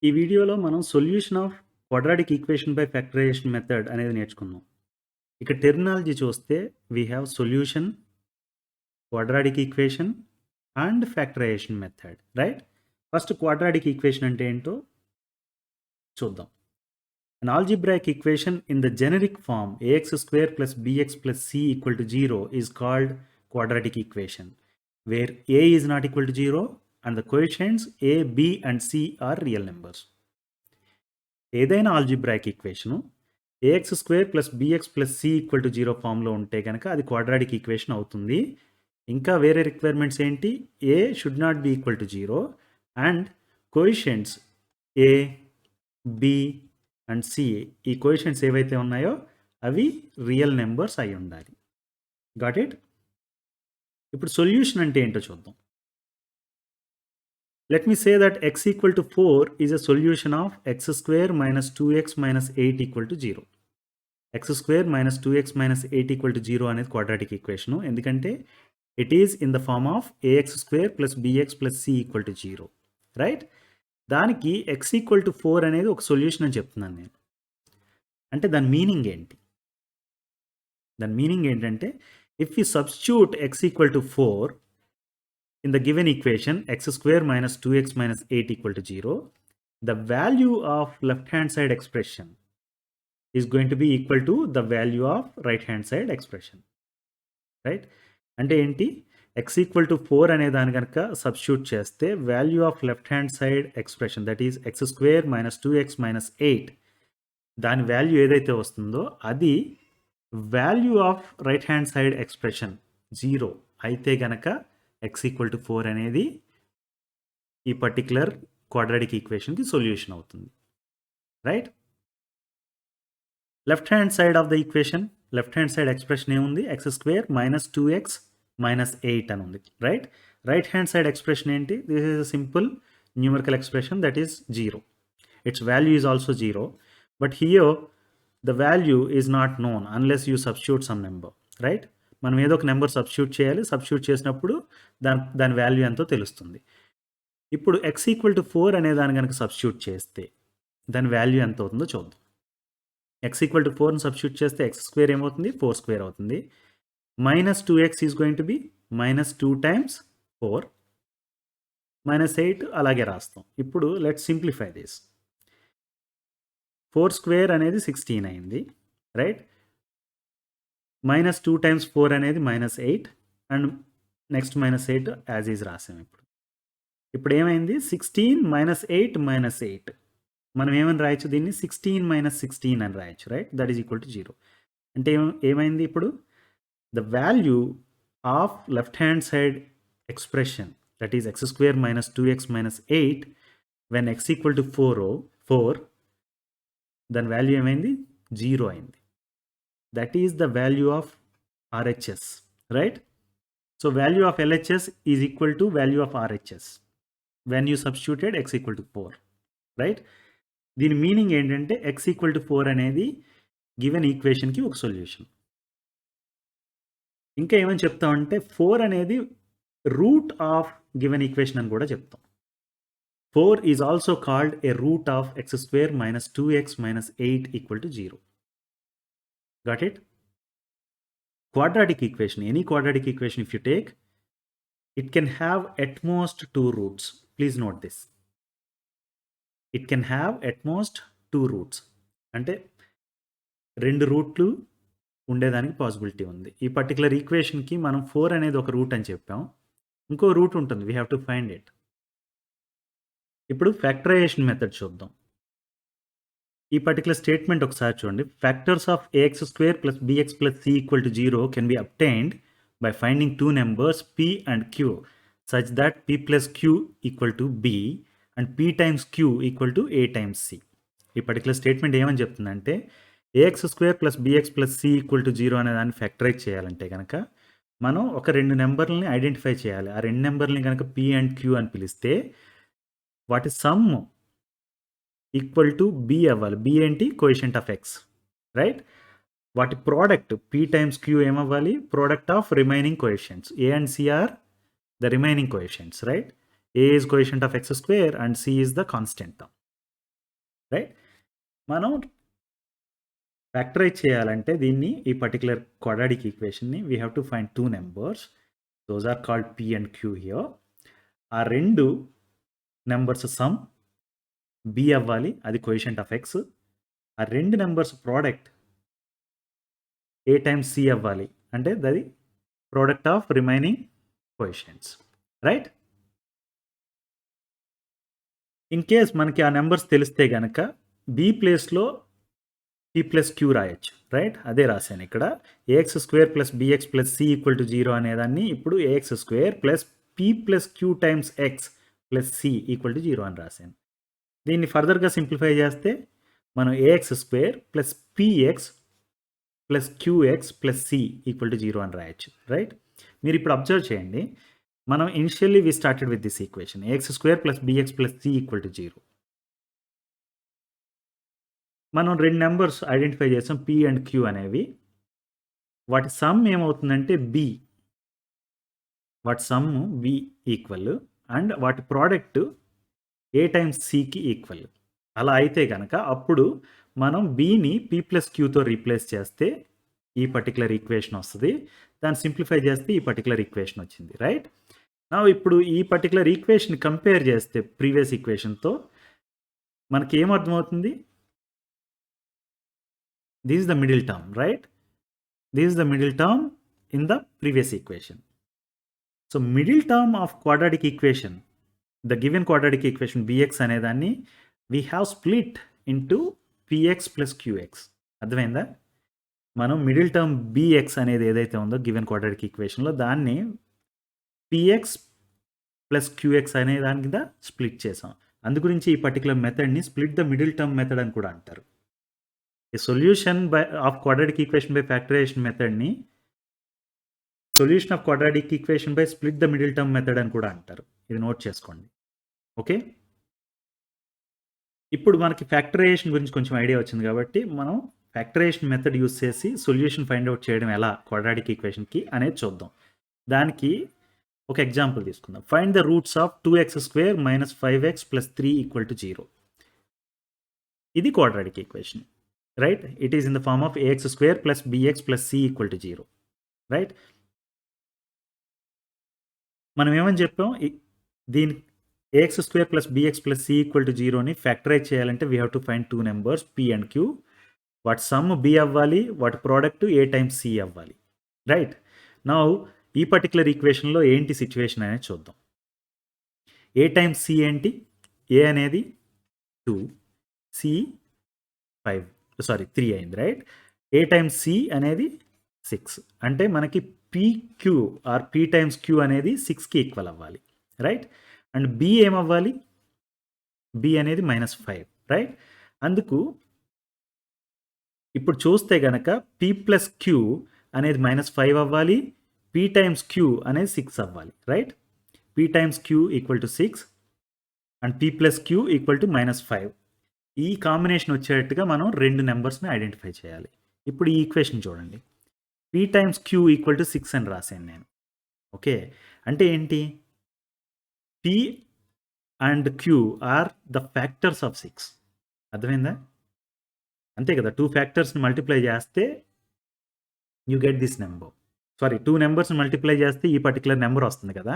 ఈ వీడియోలో మనం solution of quadratic equation by factorisation method అనేది నేర్చుకుందాం. ఇక టెర్మినాలజీ చూస్తే we have solution, quadratic equation and factorization method, right? First quadratic equation అంటే ఏంటో చూద్దాం. An algebraic equation in the generic form ax square plus bx plus c equal to 0 is called quadratic equation, where a is not equal to 0 and the coefficients a, b and c are real numbers. ఏదైనా algebraic equation ax square plus bx plus c equal to 0 ఫామ్లో ఉంటే కనుక అది quadratic equation అవుతుంది. ఇంకా వేరే requirements ఏంటి? A should not be equal to 0 and coefficients a, b and c, ఈ కోఎఫిషియెంట్స్ ఏవైతే ఉన్నాయో అవి రియల్ నెంబర్స్ అయి ఉండాలి. Got it? ఇప్పుడు సొల్యూషన్ అంటే ఏంటో చూద్దాం. Let me say that x equal to 4 is a solution of x square minus 2x minus 8 equal to 0. x square minus 2x minus 8 equal to 0 అనేది క్వాడ్రాటిక్ ఈక్వేషన్. ఎందుకంటే it is in the form of ax square plus bx plus c equal to 0, right? దానికి x equal to 4 అనేది ఒక solution అని చెప్తున్నాను నేను. అంటే దాని మీనింగ్ ఏంటి? దాని మీనింగ్ ఏంటంటే if you substitute x equal to 4 in the given equation x square minus 2x minus 8 equal to 0, the value of left hand side expression is going to be equal to the value of right hand side expression, right? అంటే ఏంటి? x equal to 4 అనే దాని కనుక substitute చేస్తే value of left hand side expression that is x square minus 2x minus 8, దాని value ఏదైతే వస్తుందో అది value of right hand side expression 0 అయితే గనక x equal to 4 అనేది ఈ పర్టిక్యులర్ క్వాడ్రాటిక్ ఈక్వేషన్కి సొల్యూషన్ అవుతుంది, right? Left hand side of the equation, left hand side expression ఏముంది? X square minus 2x minus 8 అని ఉంది, right? Right hand side expression ఏంటి? This is a simple numerical expression that is 0. It's value is also 0, but here the value is not known unless you substitute some number, right? మనం ఏదో ఒక number substitute చేయాలి. Substitute చేసినప్పుడు దాని value ఎంతో తెలుస్తుంది. ఇప్పుడు x ఈక్వల్ టు 4 అనే దాన్ని కనుక సబ్స్టిట్యూట్ చేస్తే దాని వాల్యూ ఎంత అవుతుందో చూద్దాం. x ఈక్వల్ టు 4ని సబ్స్టిట్యూట్ చేస్తే x స్క్వేర్ ఏమవుతుంది? 4 స్క్వేర్ అవుతుంది. Minus 2x is going to be minus 2 times 4 minus 8 అలాగే రాస్తాం. ఇప్పుడు లెట్స్ సింప్లిఫై దిస్. 4 స్క్వేర్ అనేది 16 అయింది, రైట్? మైనస్ 2 టైమ్స్ 4 అనేది minus 8 and next minus 8 as is రాసాం. ఇప్పుడు ఏమైంది? 16 మైనస్ 8 మైనస్ 8, మనం ఏమని రాయొచ్చు దీన్ని? 16 మైనస్ 16 అని రాయొచ్చు, right? That is equal to 0. అంటే ఏమైంది ఇప్పుడు? The value of left hand side expression that is x square minus 2x minus 8 when x equal to 4 దాని వాల్యూ ఏమైంది? 0 అయింది. That is the value of RHS, right? So value of LHS is equal to value of RHS when you substituted x equal to 4, right? దీని meaning ఏంటంటే x equal to 4 అనేది given ఈక్వేషన్కి ఒక solution. ఇంకా ఏమని చెప్తామంటే 4 అనేది రూట్ ఆఫ్ గివెన్ ఈక్వేషన్ అని కూడా చెప్తాం. 4 is also called a root of x square minus 2x minus 8 equal to 0. Got it? Quadratic equation, any quadratic equation if you take, it can have at most 2 roots. Please note this. It can have at most 2 roots. అంటే 2 రూట్లు ఉండేదానికి possibility ఉంది. ఈ particular ఈక్వేషన్కి మనం 4 అనేది ఒక route అని చెప్పాం. ఇంకో రూట్ ఉంటుంది, we have to find it. ఇప్పుడు ఫ్యాక్టరైజేషన్ మెథడ్ చూద్దాం. ఈ పర్టికులర్ స్టేట్మెంట్ ఒకసారి చూడండి. Factors of ax square plus bx plus c equal to 0 can be obtained by finding 2 numbers p and q such that p plus q equal to b and p times q equal to a times c. ఈ particular statement ఏమని చెప్తుందంటే ax square plus bx plus c equal to 0 అనే దాన్ని factorise చేయాలంటే కనుక మనం ఒక 2 నెంబర్లని identify చేయాలి. ఆ 2 నెంబర్లని కనుక p అండ్ q అని పిలిస్తే వాటి సమ్ ఈక్వల్ టు b అవ్వాలి. b ఏంటి? Coefficient of x, right? వాటి ప్రోడక్ట్ p టైమ్స్ q ఏమవ్వాలి? Product of remaining coefficients. a and c are the remaining coefficients, right? a is coefficient of x square and c is the constant term. Right? మనం factorise చేయాలంటే దీన్ని ఈ particular quadratic ఈక్వేషన్‌ని we have to find 2 numbers. Those are called p and q here. ఆ 2 numbers some b అవ్వాలి. అది coefficient of x. ఆ 2 numbers product a times c అవ్వాలి. అంటే దది product of remaining coefficients. Right? In case మనకి ఆ నంబర్స్ తెలిస్తే గనక బి ప్లేస్‌లో పి ప్లస్ క్యూ రాయొచ్చు. రైట్? అదే రాశాను ఇక్కడ. A x square plus bx plus c equal to 0 అనేదాన్ని ఇప్పుడు a x square plus p plus q times x plus c equal to 0 అని రాశాను. దీన్ని ఫర్దర్‌గా సింప్లిఫై చేస్తే మనం a x square plus p x plus qx plus c equal to 0 అని రాయొచ్చు. రైట్? మీరు ఇప్పుడు అబ్జర్వ్ చేయండి. మనం initially we started with this equation ax square plus bx plus c equal to 0. మనం 2 నంబర్స్ ఐడెంటిఫై చేసాం పి అండ్ క్యూ అనేవి. వాటి సమ్ ఏమవుతుందంటే బి. వాటి సమ్ బి ఈక్వల్ అండ్ వాటి ప్రోడక్ట్ ఏ టైమ్స్ సికి ఈక్వల్. అలా అయితే గనక అప్పుడు మనం బిని పి ప్లస్ క్యూతో రీప్లేస్ చేస్తే ఈ పర్టికులర్ ఈక్వేషన్ వస్తది. దాన్ని సింప్లిఫై చేస్తే ఈ పర్టికులర్ ఈక్వేషన్ వచ్చింది. రైట్? నౌ ఇప్పుడు ఈ పర్టికులర్ ఈక్వేషన్ కంపేర్ చేస్తే ప్రీవియస్ ఈక్వేషన్‌తో మనకి ఏం అర్థమవుతుంది? This is the middle term. Right? This is the middle term in the previous equation. So middle term of quadratic equation, the given quadratic equation b x అనేదాన్ని we have split into p x plus q x. అర్థమైందా? మనం middle term bx అనేది ఏదైతే ఉందో given quadratic ఈక్వేషన్‌లో దాన్ని px plus qx అనే దాని కింద స్ప్లిట్ చేసాం. అందు గురించి ఈ పర్టికులర్ మెథడ్‌ని split the middle term method అని కూడా అంటారు. A solution of quadratic equation by factorisation మెథడ్‌ని solution of quadratic equation by split the middle term method అని కూడా అంటారు. ఇది నోట్ చేసుకోండి. ఓకే? ఇప్పుడు మనకి ఫ్యాక్టరైజేషన్ గురించి కొంచెం ఐడియా వచ్చింది కాబట్టి మనం ఫ్యాక్టరైజేషన్ మెథడ్ యూజ్ చేసి సొల్యూషన్ ఫైండ్ అవుట్ చేయడం ఎలా క్వాడ్రాటిక్ ఈక్వేషన్‌కి అనేది చూద్దాం. దానికి ఒక ఎగ్జాంపుల్ తీసుకుందాం. Find the roots of 2x square minus 5x plus 3 equal to 0. ఇది quadratic equation. Right? It is in the form of a x square plus bx plus c equal to 0. Right? మనం ఏమని చెప్పాం? దీని a x square plus bx plus c equal to 0ని factorise చేయాలంటే we have to find 2 numbers p and q. వాటి sum b అవ్వాలి. వాటి product a times c అవ్వాలి. రైట్? నౌ ఈ పర్టికులర్ ఈక్వేషన్‌లో ఏంటి సిట్యుయేషన్ అనేది చూద్దాం. ఏ టైమ్స్ సి ఏంటి? ఏ అనేది 2, సి 3 అయింది. రైట్? ఏ టైమ్స్ సి అనేది 6. అంటే మనకి p q or p times q అనేది 6కి ఈక్వల్ అవ్వాలి. రైట్? అండ్ బి ఏమవ్వాలి? బి అనేది -5. రైట్? అందుకు ఇప్పుడు చూస్తే గనక పి ప్లస్ క్యూ అనేది -5 అవ్వాలి. పి టైమ్స్ క్యూ అనేది 6 అవ్వాలి. Right? P times q equal to 6 and p plus q equal to -5. ఈ కాంబినేషన్ వచ్చేటట్టుగా మనం 2 నెంబర్స్‌ని ఐడెంటిఫై చేయాలి. ఇప్పుడు ఈ ఈక్వేషన్ చూడండి. P times q equal to 6 అని రాశాను నేను. ఓకే? అంటే ఏంటి? P and q are the factors of 6. అర్థమైందా? అంతే కదా! 2 ఫ్యాక్టర్స్‌ని మల్టిప్లై చేస్తే you get this number. Sorry 2 నంబర్స్‌ని మల్టిప్లై చేస్తే ఈ పర్టిక్యులర్ నంబర్ వస్తుంది కదా!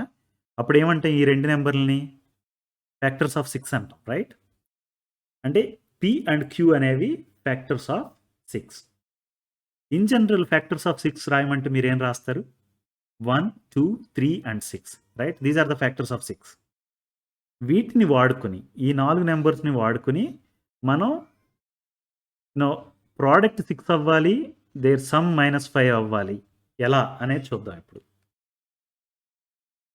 అప్పుడు ఏమంటాం ఈ 2 నంబర్‌లని? ఫ్యాక్టర్స్ ఆఫ్ 6 అంటాం. రైట్? అంటే పి అండ్ క్యూ అనేవి factors of 6. In general factors of 6 రాయమంటే మీరేం రాస్తారు? 1, 2, 3 and 6. Right? These are the factors of 6. వీటిని వాడుకొని ఈ 4 నంబర్స్‌ని వాడుకొని మనం ప్రోడక్ట్ 6 అవ్వాలి. దేర్ సమ్ -5 అవ్వాలి. ఎలా అనేది చూద్దాం ఇప్పుడు.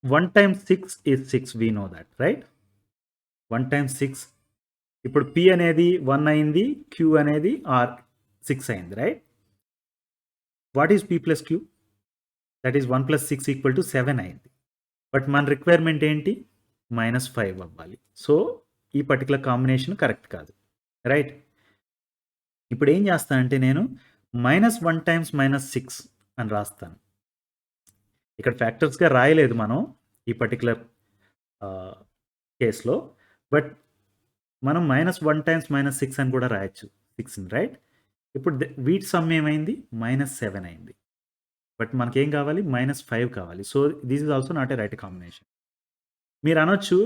1 times 6 is 6. We know that. Right? 1 times 6. ఇప్పుడు P అనేది 1 అయింది. Q అనేది 6 అయింది. Right? What is P plus Q? That is 1 plus 6 equal to 7 అయింది. బట్ మన రిక్వైర్మెంట్ ఏంటి? -5 అవ్వాలి. సో ఈ పర్టికులర్ కాంబినేషన్ కరెక్ట్ కాదు. రైట్? ఇప్పుడు ఏం చేస్తానంటే నేను -1 టైమ్స్ -6 అని రాస్తాను. ఇక్కడ ఫ్యాక్టర్స్‌గా రాయలేదు మనం ఈ పర్టికులర్ కేస్‌లో. బట్ మనం -1 టైమ్స్ -6 అని కూడా రాయొచ్చు 6ని, రైట్? ఇప్పుడు వీటి సమ్ ఏమైంది? -7 అయింది. బట్ మనకేం కావాలి? -5 కావాలి. So, this is also not a right combination. మీరనొచ్చు,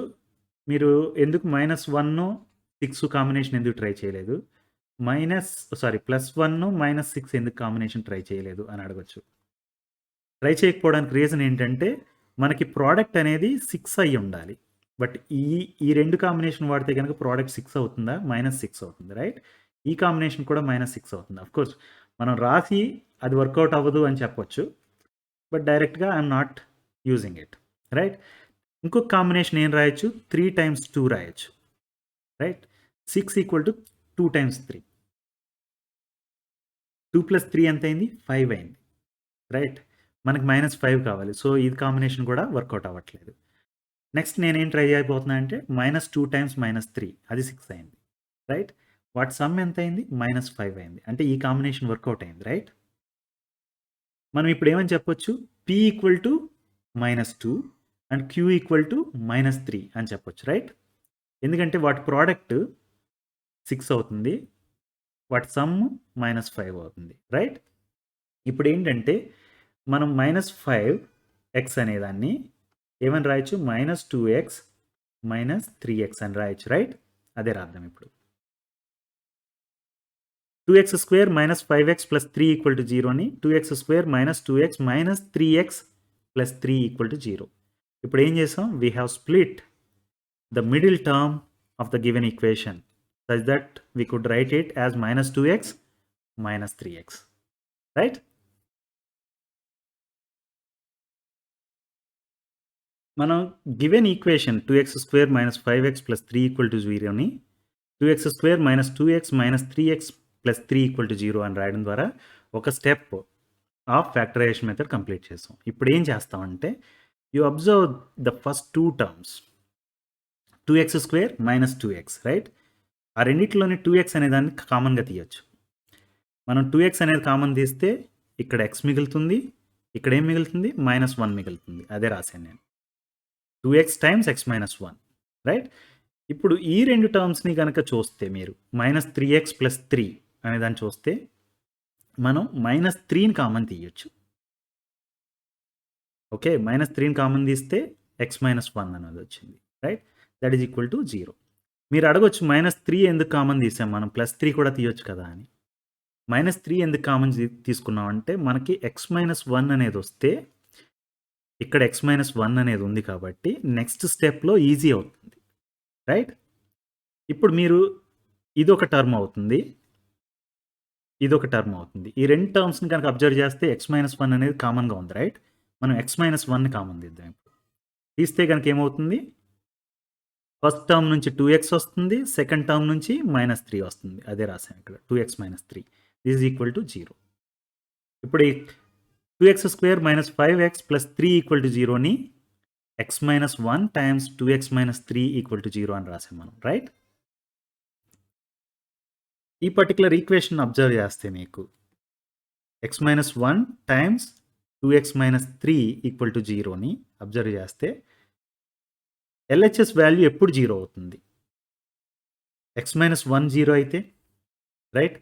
మీరు ఎందుకు -1, 6 కాంబినేషన్ ఎందుకు ట్రై చేయలేదు? +1, -6 ఎందుకు కాంబినేషన్ ట్రై చేయలేదు అని అడగొచ్చు. ట్రై చేయకపోవడానికి రీజన్ ఏంటంటే, మనకి ప్రోడక్ట్ అనేది 6 అయ్యుండాలి. బట్ ఈ 2 కాంబినేషన్ వాడితే గనక ప్రోడక్ట్ 6 అవుతుందా? -6 అవుతుంది, రైట్? ఈ కాంబినేషన్ కూడా -6 అవుతుంది. ఆఫ్‌కోర్స్ మనం రాసి అది వర్కౌట్ అవ్వదు అని చెప్పొచ్చు. బట్ డైరెక్ట్‌గా I'm not using it, right? ఇంకొక కాంబినేషన్ ఏం రాయొచ్చు? 3 టైమ్స్ 2 రాయొచ్చు, రైట్? 6 = 2 టైమ్స్ 3. 2 + 3 ఎంతయింది? 5 అయింది, రైట్? మనకి -5 కావాలి. సో, ఇది కాంబినేషన్ కూడా వర్కౌట్ అవ్వట్లేదు. నెక్స్ట్ నేనేం ట్రై చేయబోతున్నా అంటే -2 టైమ్స్ -3 అది 6 అయింది, రైట్? వాటి సమ్ ఎంతయింది? -5 అయింది. అంటే ఈ కాంబినేషన్ వర్కౌట్ అయింది, రైట్? మనం ఇప్పుడు ఏమని చెప్పొచ్చు? P = -2 అండ్ Q = -3 అని చెప్పొచ్చు, రైట్? ఎందుకంటే వాటి ప్రోడక్ట్ 6 అవుతుంది. వాటి సమ్ -5 అవుతుంది, రైట్? ఇప్పుడేంటంటే మనం -5x అనేదాన్ని ఏమని రాయొచ్చు? -2x - 3x అని రాయొచ్చు, రైట్? అదే రాద్దాం ఇప్పుడు. 2x² - 5x + 3 = 0ని 2x² - 2x - 3x + 3 = 0. ఇప్పుడు ఏం చేసాం? We have split the middle term of the given equation such that we could write it as -2x - 3x, right? మనం given equation 2x² - 5x + 3 = 0ని 2x² - 2x - 3x + 3 = 0 అని రాయడం ద్వారా ఒక step of factorization method complete చేసాం. ఇప్పుడు ఏం చేస్తామంటే you observe the first 2 terms 2x² - 2x, right? ఆ రెండిట్లోని 2x అనేదాన్ని కామన్‌గా తీయొచ్చు. మనం 2x అనేది కామన్ తీస్తే ఇక్కడ x మిగులుతుంది. ఇక్కడ ఏం మిగులుతుంది? -1 మిగులుతుంది. అదే రాశాను నేను. 2x times x - 1, right? ఇప్పుడు ఈ 2 టర్మ్స్‌ని గనక చూస్తే మీరు -3x + 3 అనేదాన్ని చూస్తే మనం -3ని కామన్ తీయొచ్చు. ఓకే. -3ని కామన్ తీస్తే x - 1 అనేదొచ్చింది, right? That is equal to 0. మీరు అడగొచ్చు -3 ఎందుకు కామన్ తీసాం మనం? +3 కూడా తీయొచ్చు కదా అని. -3 ఎందుకు కామన్ తీసుకున్నాం అంటే మనకి x - 1 అనేదొస్తే ఇక్కడ x - 1 అనేది ఉంది కాబట్టి నెక్స్ట్ స్టెప్‌లో ఈజీ అవుతుంది, రైట్? ఇప్పుడు మీరు ఇదొక టర్మ్ అవుతుంది. ఇదొక టర్మ్ అవుతుంది. ఈ 2 టర్మ్స్‌ని గనక అబ్జర్వ్ చేస్తే x - 1 అనేది కామన్‌గా ఉంది, రైట్? మనం x - 1ని కామన్ తీద్దాం ఇప్పుడు. తీస్తే గనక ఏమవుతుంది? ఫస్ట్ టర్మ్ నుంచి 2x వస్తుంది. సెకండ్ టర్మ్ నుంచి -3 వస్తుంది. అదే రాసాను ఇక్కడ 2x - 3 this is equal to 0. ఇప్పుడు ఈ 2x² - 5x + 3 = 0ని x - 1 times 2x - 3 = 0 అని రాసాం మనం, రైట్? ఈ పర్టిక్యులర్ ఈక్వేషన్ అబ్జర్వ్ చేస్తే మీకు x - 1 టైమ్స్ 2x - 3 = 0ని అబ్జర్వ్ చేస్తే LHS వాల్యూ ఎప్పుడు 0 అవుతుంది? x - 1 0 అయితే, రైట్?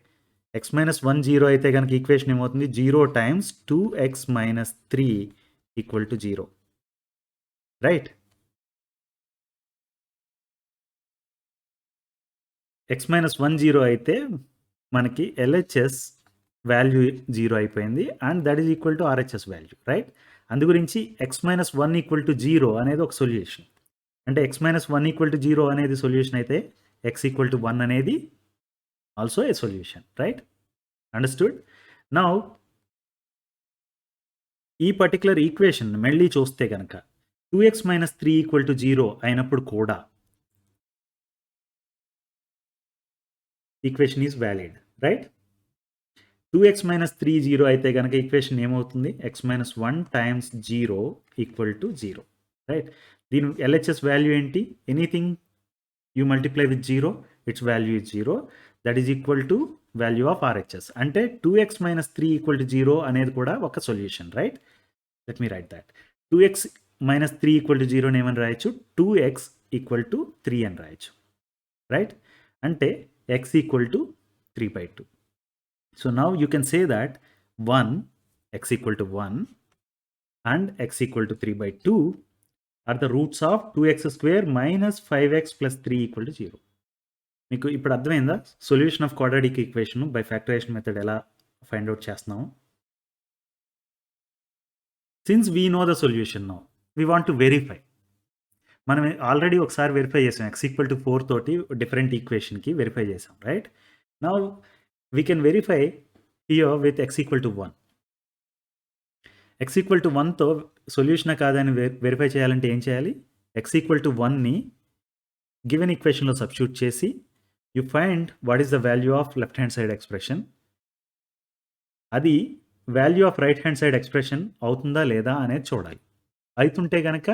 x - 1 0 అయితే గనక ఈక్వేషన్ ఏమవుతుంది? 0 టైమ్స్ 2x - 3 = 0, రైట్? x - 1 0 అయితే మనకి LHS వాల్యూ 0 అయిపోయింది. And that is equal to RHS value, right? అందు గురించి x - 1 = 0 అనేది ఒక సొల్యూషన్. అంటే x - 1 = 0 అనేది సొల్యూషన్ అయితే x = 1 అనేది also a solution, right? Understood? Now ఈ పర్టిక్యులర్ ఈక్వేషన్ మళ్ళీ చూస్తే గనక 2x - 3 = 0 అయినప్పుడు కూడా equation is valid, right? 2x - 3 0 అయితే గనక ఈక్వేషన్ ఏమవుతుంది? x - 1 times 0 = 0, right? దీని LHS వాల్యూ ఏంటి? Anything you multiply with 0 it's value is 0. That is equal to value of RHS. అంటే 2x - 3 = 0 అనేది కూడా ఒక solution, right? Let me right that. 2x - 3 = 0ని ఏమని రాయొచ్చు? 2x = 3 అని రాయొచ్చు. right? Ante x equal to 3/2. So now you can say that 1 x equal to 1 and x equal to 3/2 are the roots of 2x square minus 5x plus 3 equal to 0. మీకు ఇప్పుడు అర్థమైందా solution of quadratic equation by factorisation method ఎలా find out చేస్తున్నాము? Since we know the solution now we want to verify. మనం already ఒకసారి verify చేసాం x equal to 4 తోటి different ఈక్వేషన్కి వెరిఫై చేసాం, right? Now we can verify here with x equal to 1. x equal to 1తో solution కాదని verify చేయాలంటే ఏం చేయాలి? x ఈక్వల్ టు 1ని గివెన్ ఈక్వేషన్లో సబ్స్టిట్యూట్ చేసి you find what is the value of left hand side expression. అది value of right hand side expression అవుతుందా లేదా అనేది చూడాలి. అవుతుంటే కనుక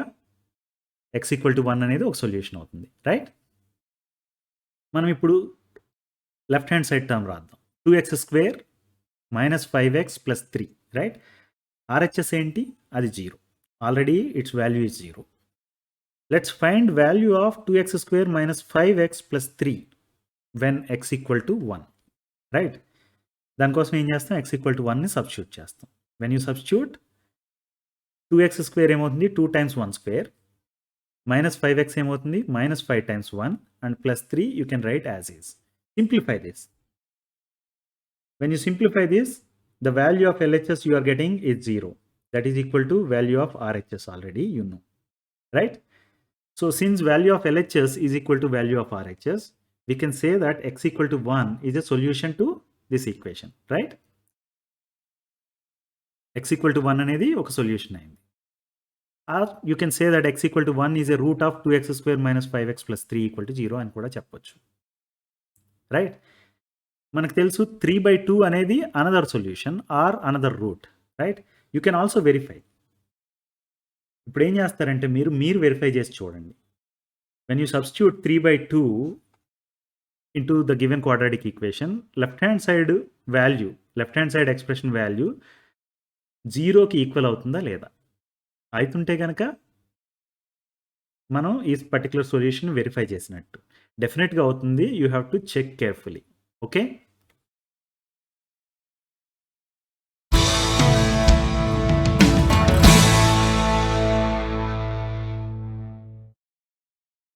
x ఈక్వల్ టు 1 అనేది ఒక సొల్యూషన్ అవుతుంది, రైట్? మనం ఇప్పుడు లెఫ్ట్ హ్యాండ్ సైడ్ టర్మ్ రాద్దాం. 2x square minus 5x plus 3, right? RHS ఏంటి? అది 0. Already it's value is 0. Let's find value of 2x square minus 5x plus 3 when x equal to 1, right? దానికోసం ఏం చేస్తాం? x equal to 1ని substitute చేస్తాం. When you substitute 2x square ఏమవుతుంది? 2 times 1 square minus 5x ఏమవుతుంది? minus 5 times 1 and plus 3 you can write as is. Simplify this. When you simplify this, the value of LHS you are getting is 0. That is equal to value of RHS already you know, right? So since value of LHS is equal to value of RHS, we can say that x equal to 1 is a solution to this equation, right? x equal to 1 అనేది ఒక solution అయింది. Or you can say that x equal to 1 is a root of 2x square minus 5x plus 3 equal to 0 అని కూడా చెప్పొచ్చు, right? మనకు తెలుసు 3/2 అనేది another solution or another root, right? You can also verify. ఇప్పుడు ఏం చేస్తారంటే మీరు వెరిఫై చేసి చూడండి. When you substitute 3/2 into the given quadratic equation, left hand side expression value 0కి ఈక్వల్ అవుతుందా లేదా? అవుతుంటే కనుక మనం ఈ పర్టికులర్ సొల్యూషన్ వెరిఫై చేసినట్టు. డెఫినెట్గా అవుతుంది. You have to check carefully, okay?